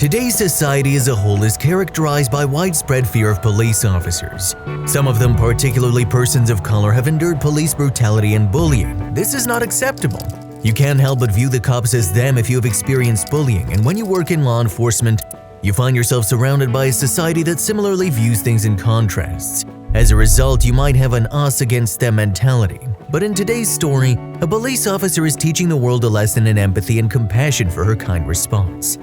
Today's society as a whole is characterized by widespread fear of police officers. Some of them, particularly persons of color, have endured police brutality and bullying. This is not acceptable. You can't help but view the cops as them if you have experienced bullying, and when you work in law enforcement, you find yourself surrounded by a society that similarly views things in contrasts. As a result, you might have an us against them mentality. But in today's story, a police officer is teaching the world a lesson in empathy and compassion for her kind response.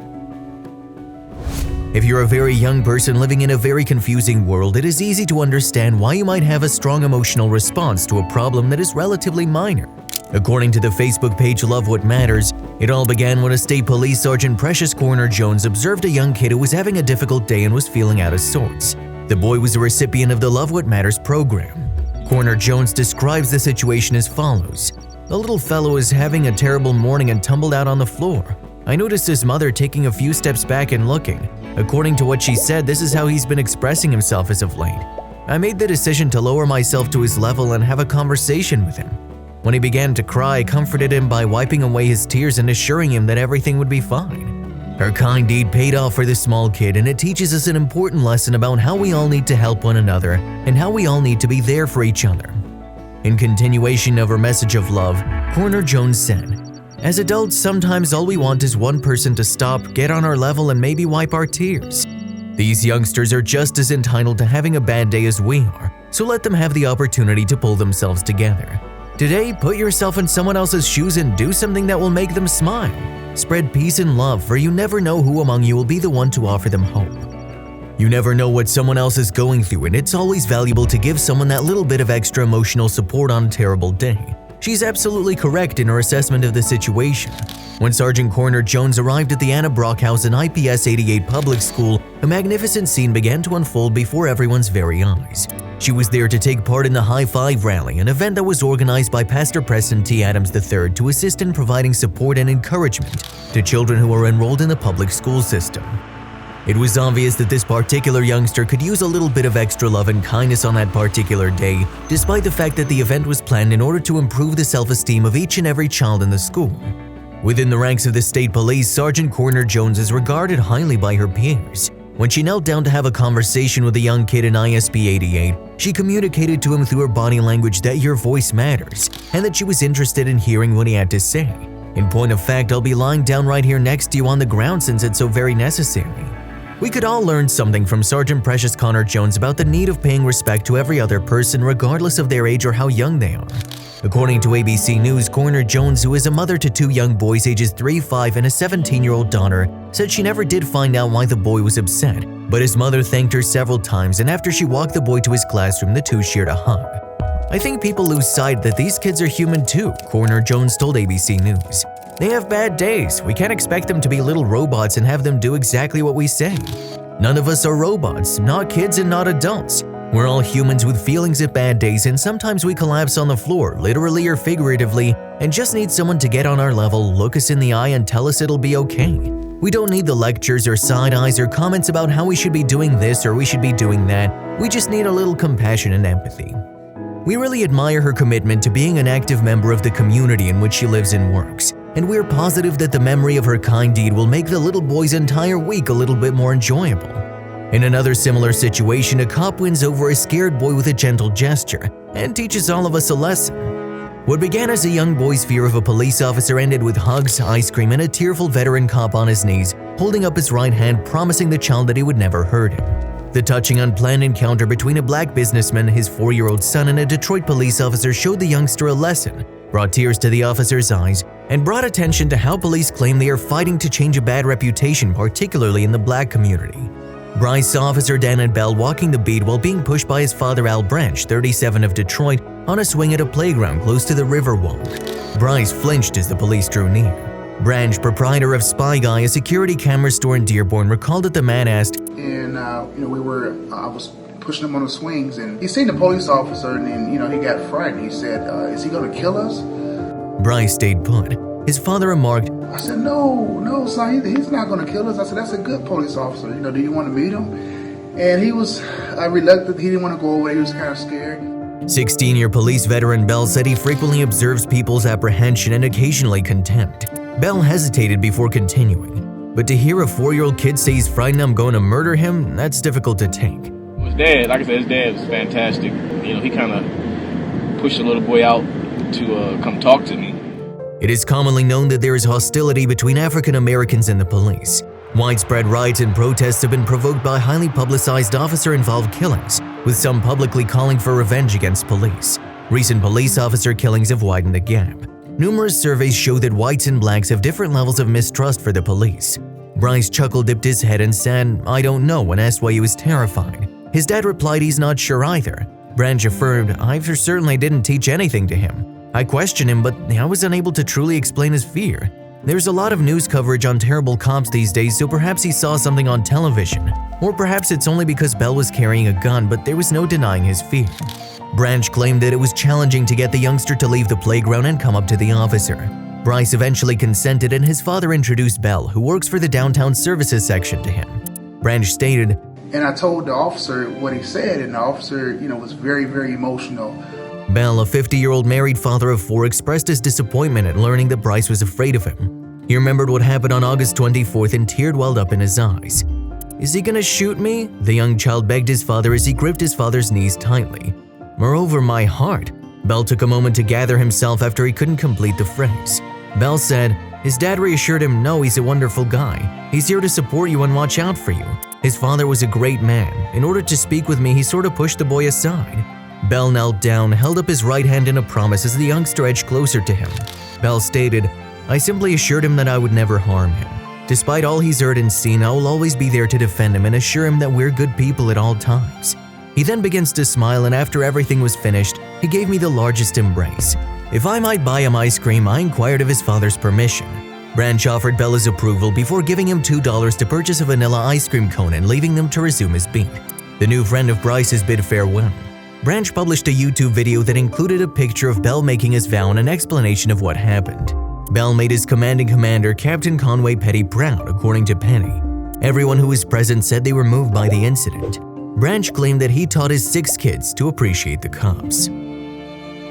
If you're a very young person living in a very confusing world, it is easy to understand why you might have a strong emotional response to a problem that is relatively minor. According to the Facebook page Love What Matters, it all began when a state police sergeant Precious Coroner Jones observed a young kid who was having a difficult day and was feeling out of sorts. The boy was a recipient of the Love What Matters program. Coroner Jones describes the situation as follows. The little fellow is having a terrible morning and tumbled out on the floor. I noticed his mother taking a few steps back and looking. According to what she said, this is how he's been expressing himself as of late. I made the decision to lower myself to his level and have a conversation with him. When he began to cry, I comforted him by wiping away his tears and assuring him that everything would be fine. Her kind deed paid off for this small kid, and it teaches us an important lesson about how we all need to help one another and how we all need to be there for each other. In continuation of her message of love, Coroner Jones said, "As adults, sometimes all we want is one person to stop, get on our level, and maybe wipe our tears. These youngsters are just as entitled to having a bad day as we are, so let them have the opportunity to pull themselves together. Today, put yourself in someone else's shoes and do something that will make them smile. Spread peace and love, for you never know who among you will be the one to offer them hope." You never know what someone else is going through, and it's always valuable to give someone that little bit of extra emotional support on a terrible day. She's absolutely correct in her assessment of the situation. When Sergeant Coroner Jones arrived at the Anna Brockhausen IPS 88 public school, a magnificent scene began to unfold before everyone's very eyes. She was there to take part in the High Five Rally, an event that was organized by Pastor Preston T. Adams III to assist in providing support and encouragement to children who are enrolled in the public school system. It was obvious that this particular youngster could use a little bit of extra love and kindness on that particular day, despite the fact that the event was planned in order to improve the self-esteem of each and every child in the school. Within the ranks of the state police, Sergeant Coroner Jones is regarded highly by her peers. When she knelt down to have a conversation with a young kid in ISB 88, she communicated to him through her body language that your voice matters, and that she was interested in hearing what he had to say. In point of fact, I'll be lying down right here next to you on the ground since it's so very necessary. We could all learn something from Sergeant Precious Coroner Jones about the need of paying respect to every other person regardless of their age or how young they are. According to ABC News, Coroner Jones, who is a mother to two young boys ages 3, 5, and a 17-year-old daughter, said she never did find out why the boy was upset, but his mother thanked her several times, and after she walked the boy to his classroom, the two shared a hug. "I think people lose sight that these kids are human too," Coroner Jones told ABC News. "They have bad days. We can't expect them to be little robots and have them do exactly what we say. None of us are robots, not kids and not adults. We're all humans with feelings at bad days, and sometimes we collapse on the floor, literally or figuratively, and just need someone to get on our level, look us in the eye, and tell us it'll be okay. We don't need the lectures or side eyes or comments about how we should be doing this or we should be doing that. We just need a little compassion and empathy." We really admire her commitment to being an active member of the community in which she lives and works, and we're positive that the memory of her kind deed will make the little boy's entire week a little bit more enjoyable. In another similar situation, a cop wins over a scared boy with a gentle gesture and teaches all of us a lesson. What began as a young boy's fear of a police officer ended with hugs, ice cream, and a tearful veteran cop on his knees, holding up his right hand, promising the child that he would never hurt him. The touching unplanned encounter between a black businessman, his 4-year-old son, and a Detroit police officer showed the youngster a lesson, brought tears to the officer's eyes, and brought attention to how police claim they are fighting to change a bad reputation, particularly in the black community. Bryce saw Officer Dan Bell walking the beat while being pushed by his father Al Branch, 37 of Detroit, on a swing at a playground close to the Riverwalk. Bryce flinched as the police drew near. Branch, proprietor of Spy Guy, a security camera store in Dearborn, recalled that the man asked, I was pushing him on the swings, and he seen the police officer, and then, he got frightened. He said, is he going to kill us? Bryce stayed put. His father remarked, I said, no, son, he's not going to kill us. I said, that's a good police officer. Do you want to meet him? And he was reluctant. He didn't want to go away. He was kind of scared. 16-year police veteran Bell said he frequently observes people's apprehension and occasionally contempt. Bell hesitated before continuing. But to hear a 4-year-old kid say he's frightened I'm going to murder him, that's difficult to take. His dad, like I said, his dad was fantastic. You know, he kind of pushed the little boy out to come talk to me. It is commonly known that there is hostility between African Americans and the police. Widespread riots and protests have been provoked by highly publicized officer-involved killings, with some publicly calling for revenge against police. Recent police officer killings have widened the gap. Numerous surveys show that whites and blacks have different levels of mistrust for the police. Bryce chuckle-dipped his head and said, "I don't know," when asked why he was terrified. His dad replied he's not sure either. Branch affirmed, "I for certainly didn't teach anything to him. I questioned him, but I was unable to truly explain his fear. There's a lot of news coverage on terrible cops these days, so perhaps he saw something on television. Or perhaps it's only because Bell was carrying a gun, but there was no denying his fear." Branch claimed that it was challenging to get the youngster to leave the playground and come up to the officer. Bryce eventually consented, and his father introduced Bell, who works for the downtown services section, to him. Branch stated, And I told the officer what he said, and the officer, was very, very emotional. Bell, a 50-year-old married father of 4, expressed his disappointment at learning that Bryce was afraid of him. He remembered what happened on August 24th and tears welled up in his eyes. "Is he gonna shoot me?" the young child begged his father as he gripped his father's knees tightly. "Moreover, my heart." Bell took a moment to gather himself after he couldn't complete the phrase. Bell said, his dad reassured him, "No, he's a wonderful guy. He's here to support you and watch out for you. His father was a great man. In order to speak with me, he sort of pushed the boy aside." Bell knelt down, held up his right hand in a promise as the youngster edged closer to him. Bell stated, "I simply assured him that I would never harm him. Despite all he's heard and seen, I will always be there to defend him and assure him that we're good people at all times." He then begins to smile, and after everything was finished, he gave me the largest embrace. If I might buy him ice cream, I inquired of his father's permission. Branch offered Bell his approval before giving him $2 to purchase a vanilla ice cream cone and leaving them to resume his beat. The new friend of Bryce's bid farewell. Branch published a YouTube video that included a picture of Bell making his vow and an explanation of what happened. Bell made his commanding commander, Captain Conway Petty, proud, according to Penny. Everyone who was present said they were moved by the incident. Branch claimed that he taught his 6 kids to appreciate the cops.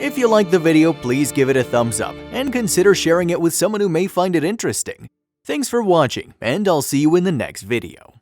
If you liked the video, please give it a thumbs up and consider sharing it with someone who may find it interesting. Thanks for watching, and I'll see you in the next video.